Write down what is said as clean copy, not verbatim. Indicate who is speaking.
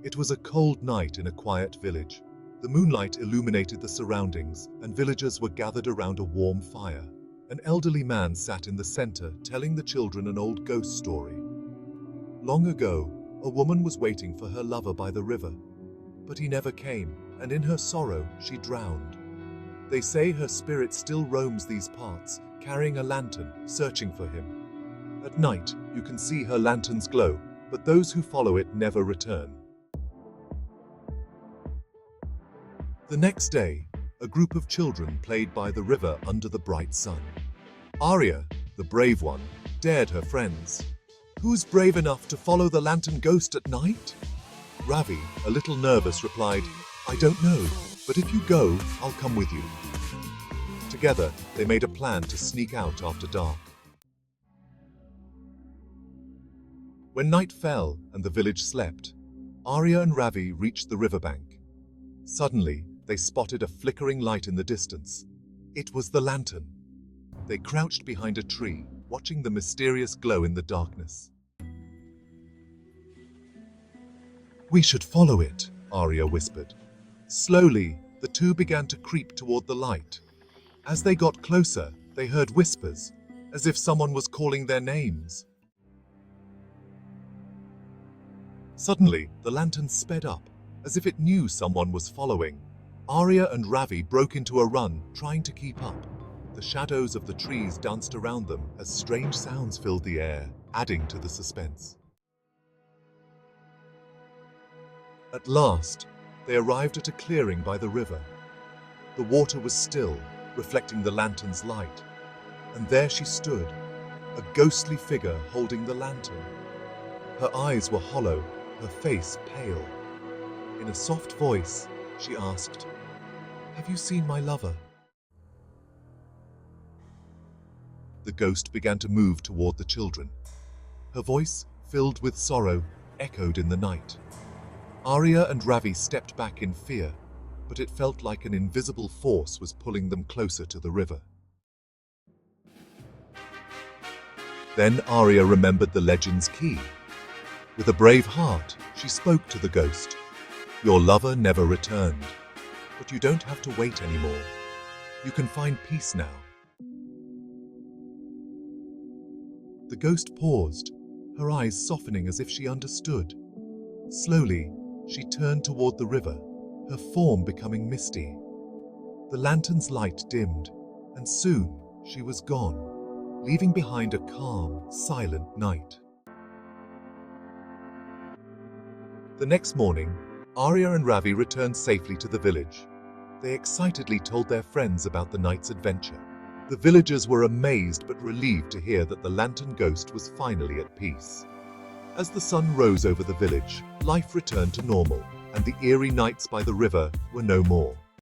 Speaker 1: It was a cold night in a quiet village. The moonlight illuminated the surroundings, and villagers were gathered around a warm fire. An elderly man sat in the center, telling the children an old ghost story. Long ago, a woman was waiting for her lover by the river, but he never came, and in her sorrow, she drowned. They say her spirit still roams these parts, carrying a lantern, searching for him. At night, you can see her lantern's glow, but those who follow it never return. The next day, a group of children played by the river under the bright sun. Arya, the brave one, dared her friends. "Who's brave enough to follow the lantern ghost at night?" Ravi, a little nervous, replied, "I don't know, but if you go, I'll come with you." Together, they made a plan to sneak out after dark. When night fell and the village slept, Arya and Ravi reached the riverbank. Suddenly, they spotted a flickering light in the distance. It was the lantern. They crouched behind a tree, watching the mysterious glow in the darkness. "We should follow it," Arya whispered. Slowly, the two began to creep toward the light. As they got closer, they heard whispers, as if someone was calling their names. Suddenly, the lantern sped up, as if it knew someone was following. Arya and Ravi broke into a run, trying to keep up. The shadows of the trees danced around them as strange sounds filled the air, adding to the suspense. At last, they arrived at a clearing by the river. The water was still, reflecting the lantern's light, and there she stood, a ghostly figure holding the lantern. Her eyes were hollow, her face pale. In a soft voice, she asked, "Have you seen my lover?" The ghost began to move toward the children. Her voice, filled with sorrow, echoed in the night. Arya and Ravi stepped back in fear, but it felt like an invisible force was pulling them closer to the river. Then Arya remembered the legend's key. With a brave heart, she spoke to the ghost. "Your lover never returned, but you don't have to wait anymore. You can find peace now." The ghost paused, her eyes softening as if she understood. Slowly, she turned toward the river, her form becoming misty. The lantern's light dimmed, and soon she was gone, leaving behind a calm, silent night. The next morning, Arya and Ravi returned safely to the village. They excitedly told their friends about the night's adventure. The villagers were amazed but relieved to hear that the lantern ghost was finally at peace. As the sun rose over the village, life returned to normal, and the eerie nights by the river were no more.